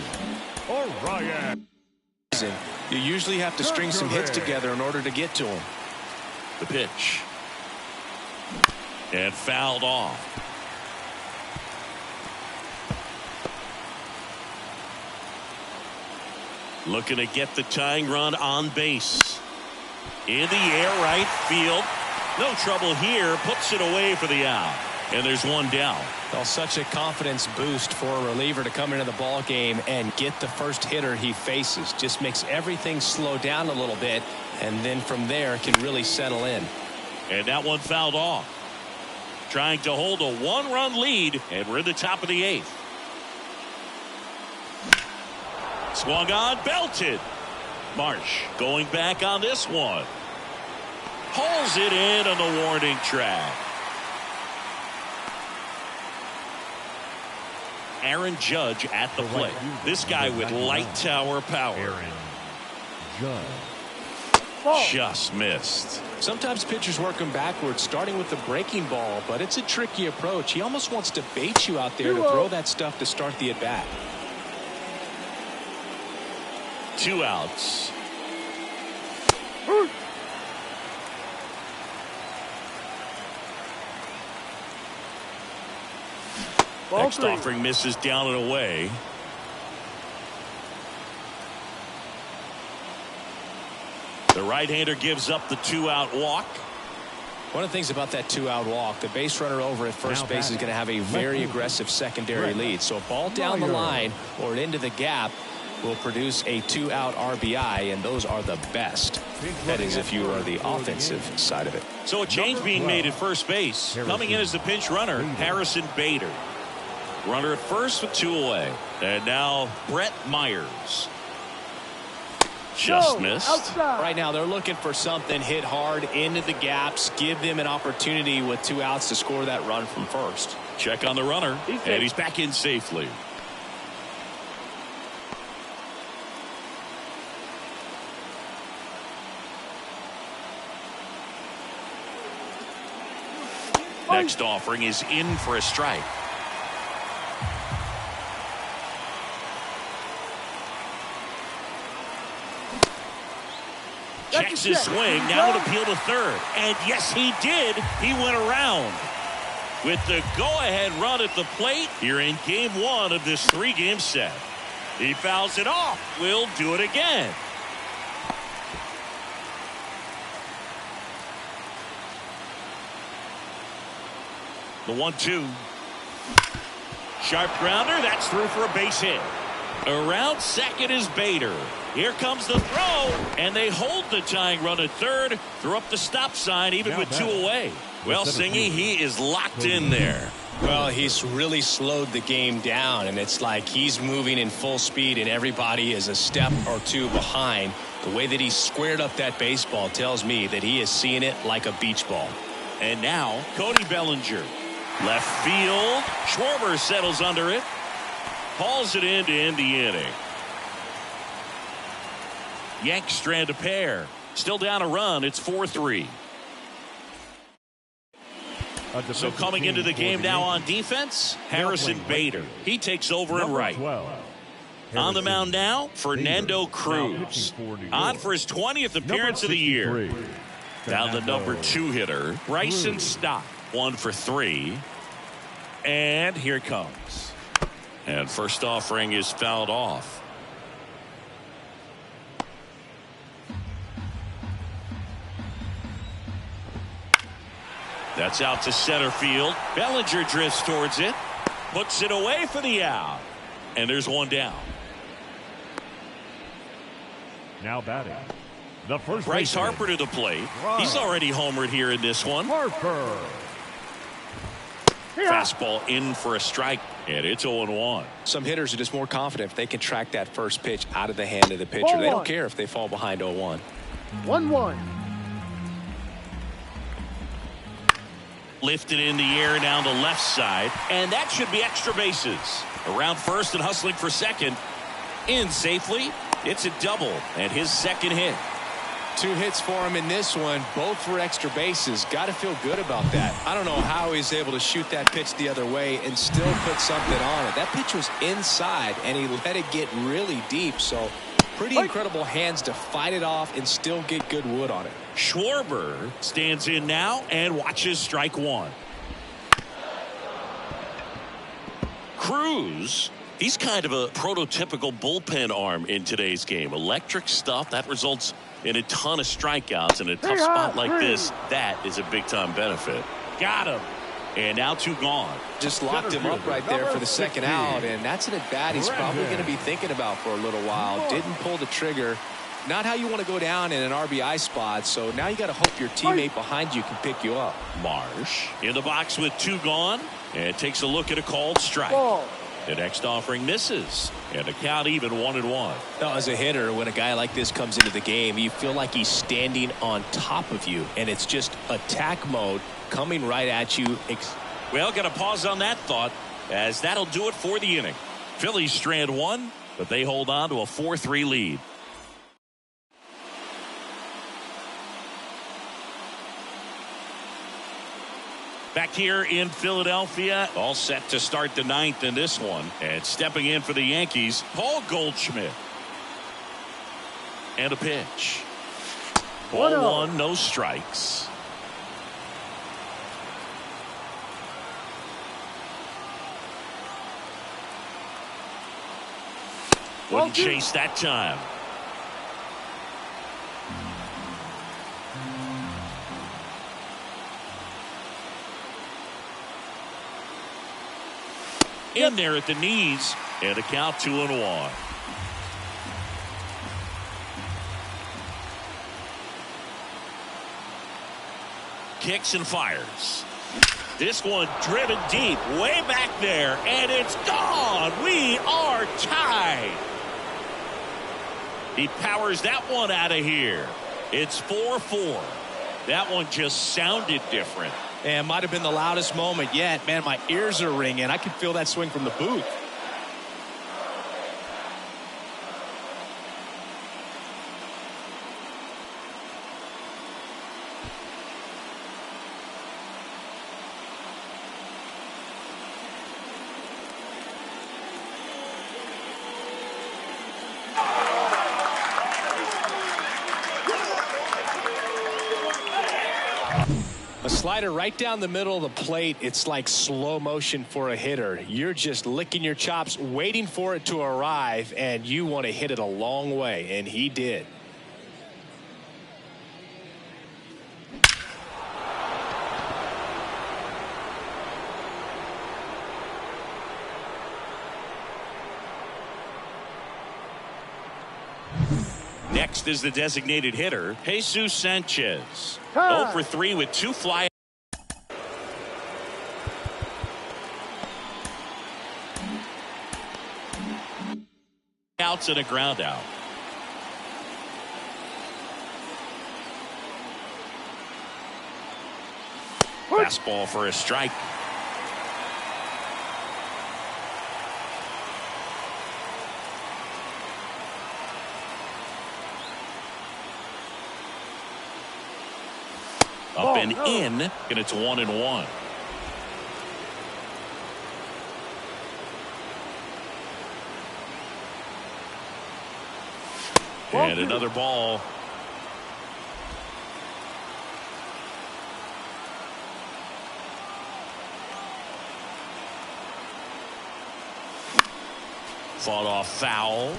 D: Orion.
B: You usually have to string some hits together in order to get to him.
A: The pitch. And fouled off. Looking to get the tying run on base. In the air, right field. No trouble here. Puts it away for the out. And there's one down.
B: Well, such a confidence boost for a reliever to come into the ball game and get the first hitter he faces. Just makes everything slow down a little bit, and then from there can really settle in.
A: And that one fouled off. Trying to hold a 1-run lead, and we're in the top of the 8th. Swung on, belted. Marsh going back on this one. Pulls it in on the warning track. Aaron Judge at the plate. This guy with light tower power.
D: Aaron Judge.
A: Just missed.
B: Sometimes pitchers work him backwards, starting with the breaking ball, but it's a tricky approach. He almost wants to bait you out there to throw that stuff to start the at-bat.
A: 2 outs. Next offering misses down and away. The right-hander gives up the 2-out walk.
B: One of the things about that 2-out walk, the base runner over at first base is going to have a very aggressive secondary lead. So a ball down the line or into the gap will produce a 2-out RBI, and those are the best. That is if you are the offensive side of it.
A: So a change being made at first base. Coming in as the pinch runner, Harrison Bader. Runner at first with 2 away. And now Brett Myers. Just missed.
C: Outside.
B: Right now they're looking for something, hit hard into the gaps, give them an opportunity with 2 outs to score that run from first.
A: Check on the runner, and he's back in safely. Next offering is in for a strike. Checks his swing, now to appeal to third. And yes, he did. He went around. with the go-ahead run at the plate here in game 1 of this 3-game set. He fouls it off. We'll do it again. The 1-2. Sharp grounder. That's through for a base hit. Around second is Bader. Here comes the throw, and they hold the tying run at third. Threw up the stop sign even
D: Now
A: with
D: back.
A: 2 away. Well, Singy, he is locked in there.
B: Well, he's really slowed the game down, and it's like he's moving in full speed, and everybody is a step or 2 behind. The way that he squared up that baseball tells me that he is seeing it like a beach ball.
A: And now, Cody Bellinger. Left field. Schwarber settles under it. Hauls it in to end the inning. Yanks strand a pair. Still down a run. It's 4-3. So coming into the game now on defense, Harrison Bader. He takes over in right. On the mound now, Fernando Cruz. On for his 20th appearance of the year. Now the number 2 hitter, Bryson Stott. 1 for 3. And here it comes. And first offering is fouled off. That's out to center field. Bellinger drifts towards it. Puts it away for the out. And there's one down.
D: Now batting. The first
A: Bryce
D: baseman.
A: Harper to the plate. He's already homered here in this one.
D: Harper.
A: Fastball in for a strike. And it's 0-1.
B: Some hitters are just more confident if they can track that first pitch out of the hand of the pitcher. They don't care if they fall behind 0-1.
C: 1-1.
A: Lifted in the air down the left side. And that should be extra bases. Around first and hustling for second. In safely. It's a double and his second hit.
B: 2 hits for him in this one. Both for extra bases. Got to feel good about that. I don't know how he's able to shoot that pitch the other way and still put something on it. That pitch was inside and he let it get really deep. So pretty incredible hands to fight it off and still get good wood on it.
A: Schwarber stands in now and watches strike 1. Cruz, he's kind of a prototypical bullpen arm in today's game. Electric stuff that results in a ton of strikeouts. In a tough spot like this, that is a big-time benefit. Got him. And now 2 gone.
B: Just locked him up right there for the second out, and that's an at-bat he's probably going to be thinking about for a little while. Didn't pull the trigger. Not how you want to go down in an RBI spot, so now you got to hope your teammate behind you can pick you up.
A: Marsh in the box with 2 gone and takes a look at a called strike. The next offering misses, and the count even 1-1.
B: Now, as a hitter, when a guy like this comes into the game, you feel like he's standing on top of you, and it's just attack mode coming right at you.
A: Well, got to pause on that thought, as that'll do it for the inning. Phillies strand 1, but they hold on to a 4-3 lead. Back here in Philadelphia, all set to start the 9th in this one. And stepping in for the Yankees, Paul Goldschmidt. And a pitch. Ball 1, no strikes. Wouldn't chase that time. In there at the knees, and a count 2-1. Kicks and fires. This one driven deep, way back there, and it's gone. We are tied. He powers that one out of here. It's 4-4. That one just sounded different.
B: And might have been the loudest moment yet. Man, my ears are ringing. I can feel that swing from the booth. A slider right down the middle of the plate. It's like slow motion for a hitter. You're just licking your chops, waiting for it to arrive, and you want to hit it a long way, and he did.
A: Next is the designated hitter, Jesus Sanchez.
C: Time.
A: 0 for 3 with 2 fly. Outs and a ground out. Fastball for a strike. Up and in, and it's 1-1. And another ball. Fought off foul.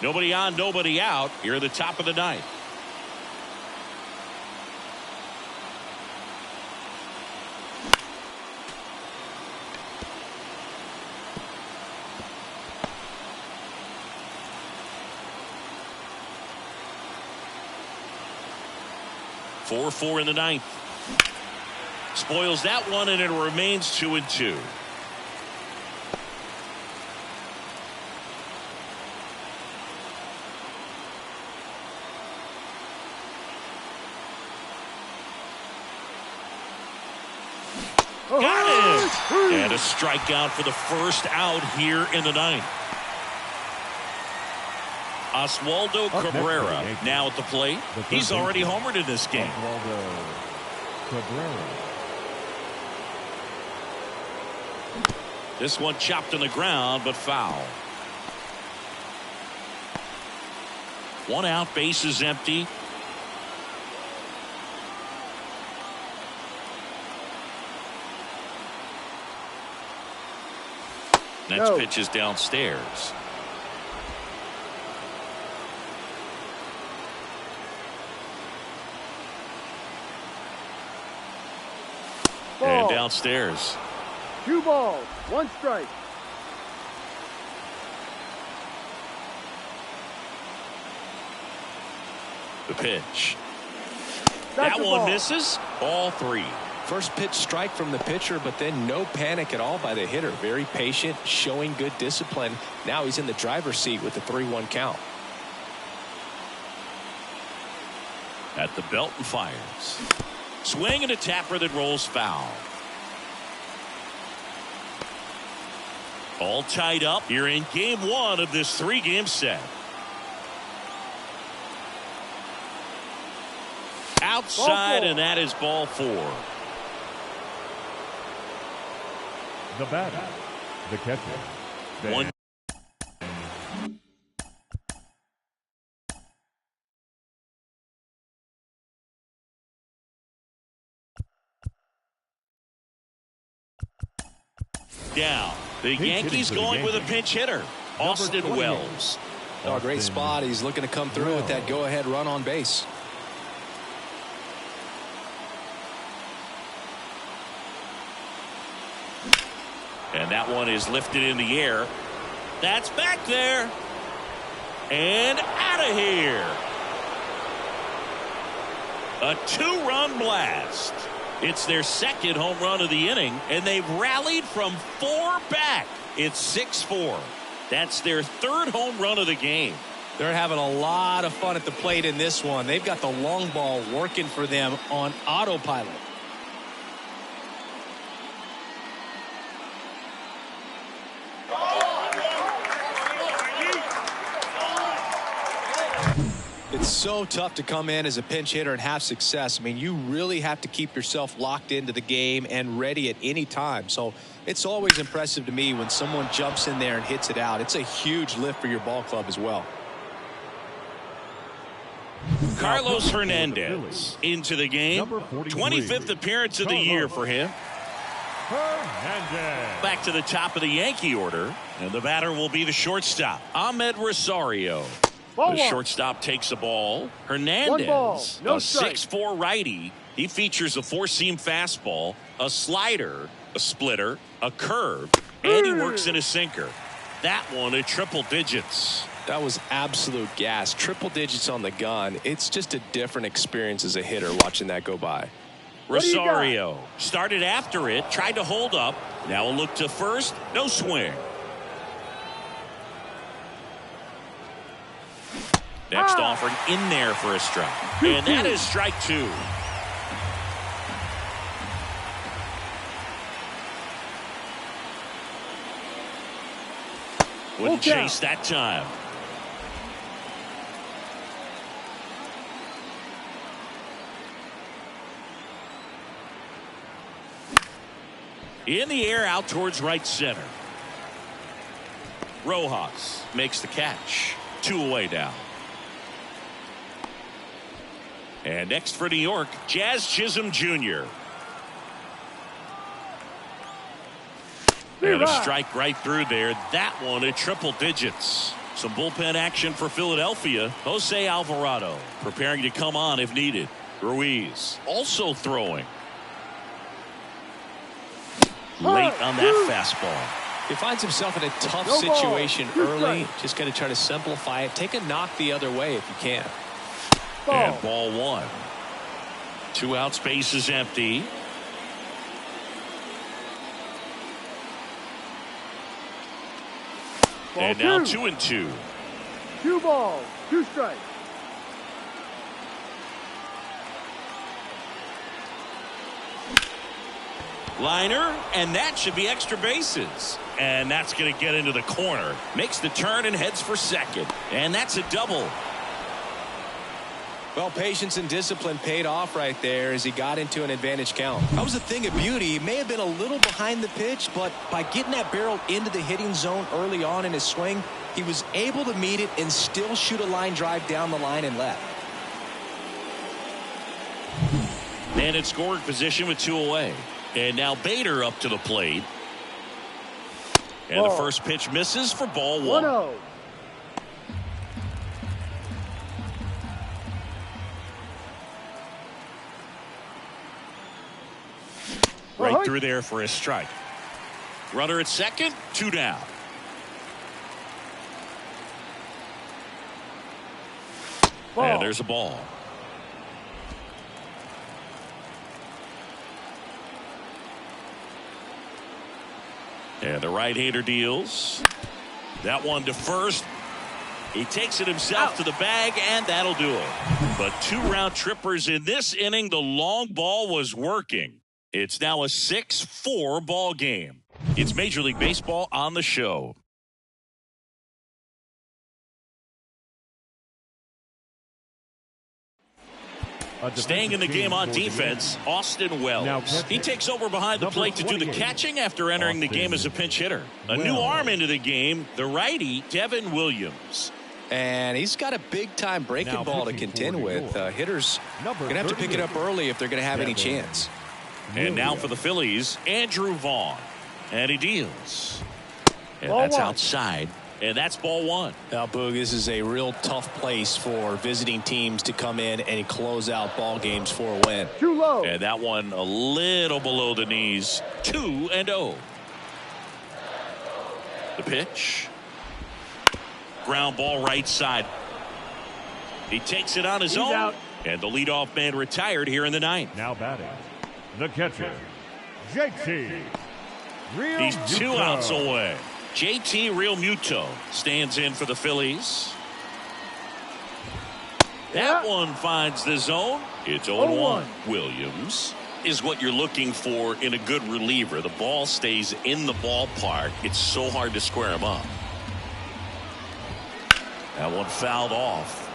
A: Nobody on, nobody out here at the top of the ninth. Four in the ninth. Spoils that one, and it remains 2-2. Got it! And a strikeout for the first out here in the ninth. Oswaldo Cabrera now at the plate. He's already homered in this game.
D: Oswaldo Cabrera.
A: This one chopped on the ground, but foul. 1 out, base is empty. Next pitch is downstairs.
C: Ball.
A: And downstairs.
C: 2 balls, 1 strike.
A: The pitch.
C: That's
A: That
C: the
A: one
C: ball.
A: misses. Ball 3.
B: First pitch strike from the pitcher, but then no panic at all by the hitter. Very patient, showing good discipline. Now he's in the driver's seat with the 3-1 count.
A: At the belt and fires. Swing and a tapper that rolls foul. All tied up here in game 1 of this 3-game set. Outside, and that is ball 4.
D: The batter, the catcher.
A: One. Down. The Yankees going with a pinch hitter, Austin Wells.
B: Oh, great spot. He's looking to come through with that go-ahead run on base.
A: And that one is lifted in the air. That's back there. And out of here. A 2-run blast. It's their second home run of the inning, and they've rallied from 4 back. It's 6-4. That's their 3rd home run of the game.
B: They're having a lot of fun at the plate in this one. They've got the long ball working for them on autopilot. It's so tough to come in as a pinch hitter and have success. I mean, you really have to keep yourself locked into the game and ready at any time. So it's always impressive to me when someone jumps in there and hits it out. It's a huge lift for your ball club as well.
A: Carlos Hernandez into the game. 25th appearance of the year for him.
D: Hernandez.
A: Back to the top of the Yankee order, and the batter will be the shortstop, Ahmed Rosario.
C: Ball
A: The
C: one.
A: shortstop takes the ball.
C: One
A: Hernandez,
C: ball, no
A: a
C: strike.
A: 6'4" righty. He features a four-seam fastball, a slider, a splitter, a curve, and he works in a sinker. That one at triple digits.
B: That was absolute gas. Triple digits on the gun. It's just a different experience as a hitter watching that go by.
C: What do you got?
A: Rosario started after it, tried to hold up. Now a look to first, no swing. Next offering in there for a strike. And that is strike two. Wouldn't
C: Full count.
A: chase that time. In the air out towards right center. Rojas makes the catch. 2 away now. And next for New York, Jazz Chisholm Jr. And a strike right through there. That one at triple digits. Some bullpen action for Philadelphia. Jose Alvarado preparing to come on if needed. Ruiz also throwing. Late on that fastball.
B: He finds himself in a tough
C: No ball.
B: situation
C: Two
B: early.
C: strikes.
B: Just got to try to simplify it. Take a knock the other way if you can.
A: And ball one. 2 outs, base is empty.
C: Ball
A: And now
C: 2.
A: 2-2.
C: 2 balls, 2 strikes.
A: Liner, and that should be extra bases. And that's going to get into the corner. Makes the turn and heads for second. And that's a double.
B: Well, patience and discipline paid off right there as he got into an advantage count. That was a thing of beauty. He may have been a little behind the pitch, but by getting that barrel into the hitting zone early on in his swing, he was able to meet it and still shoot a line drive down the line and left.
A: And in scoring position with 2 away. And now Bader up to the plate. And the first pitch misses for ball 1.
C: 1-0.
A: Right through there for a strike. Runner at second, 2 down. And there's a ball. And the right-hander deals. That one to first. He takes it himself to the bag, and that'll do it. But 2 round trippers in this inning. The long ball was working. It's now a 6-4 ball game. It's Major League Baseball on the show. Staying in the game on defense, Austin Wells. He takes over behind the plate to do the catching after entering the game as a pinch hitter. A new arm into the game, the righty, Devin Williams.
B: And he's got a big-time breaking ball to contend with. Hitters are going to have to pick it up early if they're going to have any chance.
A: And now for the Phillies, Andrew Vaughn. And he deals. And
C: Ball
A: that's
C: 1.
A: outside. And that's ball 1.
B: Now, Boog, this is a real tough place for visiting teams to come in and close out ball games for a win.
C: Too low.
A: And that one a little below the knees. 2-0. The pitch. Ground ball right side. He takes it on his
C: He's
A: own.
C: out.
A: And the leadoff man retired here in the 9th.
D: Now batting, the catcher, JT Real
A: He's 2
D: Muto.
A: outs away. JT Real Muto stands in for the Phillies. That one finds the zone. It's 0-1. Williams is what you're looking for in a good reliever. The ball stays in the ballpark. It's so hard to square him up. That one fouled off.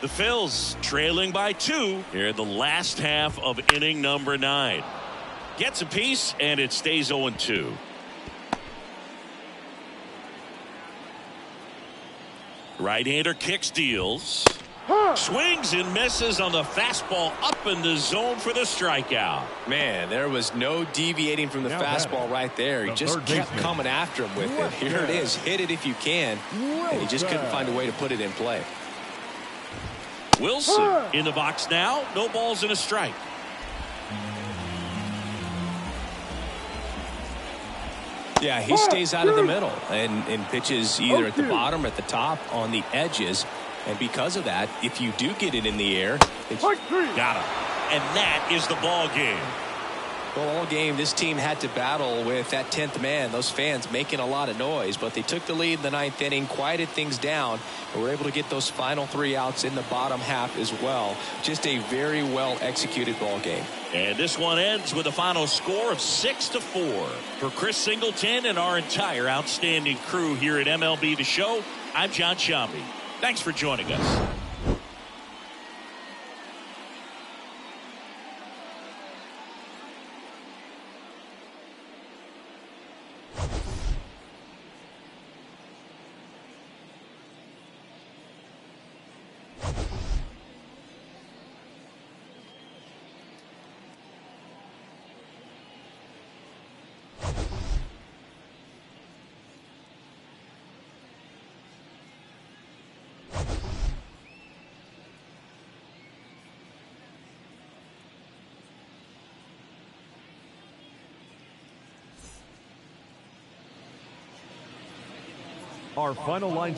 A: The Phils trailing by 2 here in the last half of inning number 9. Gets a piece, and it stays 0-2. Right-hander kicks, deals. Swings and misses on the fastball up in the zone for the strikeout.
B: Man, there was no deviating from the fastball right there. He just kept coming after him with it. Here it is. Hit it if you can. And he just couldn't find a way to put it in play.
A: Wilson in the box now. No balls and a strike.
B: Yeah, he stays out of the middle and pitches either at the bottom or at the top on the edges. And because of that, if you do get it in the air, it's
A: got him. And that is the ball game.
B: Well, all game, this team had to battle with that 10th man, those fans making a lot of noise, but they took the lead in the 9th inning, quieted things down, and were able to get those final 3 outs in the bottom half as well. Just a very well executed ball game.
A: And this one ends with a final score of 6-4. For Chris Singleton and our entire outstanding crew here at MLB The Show, I'm John Shambi. Thanks for joining us.
D: Our final line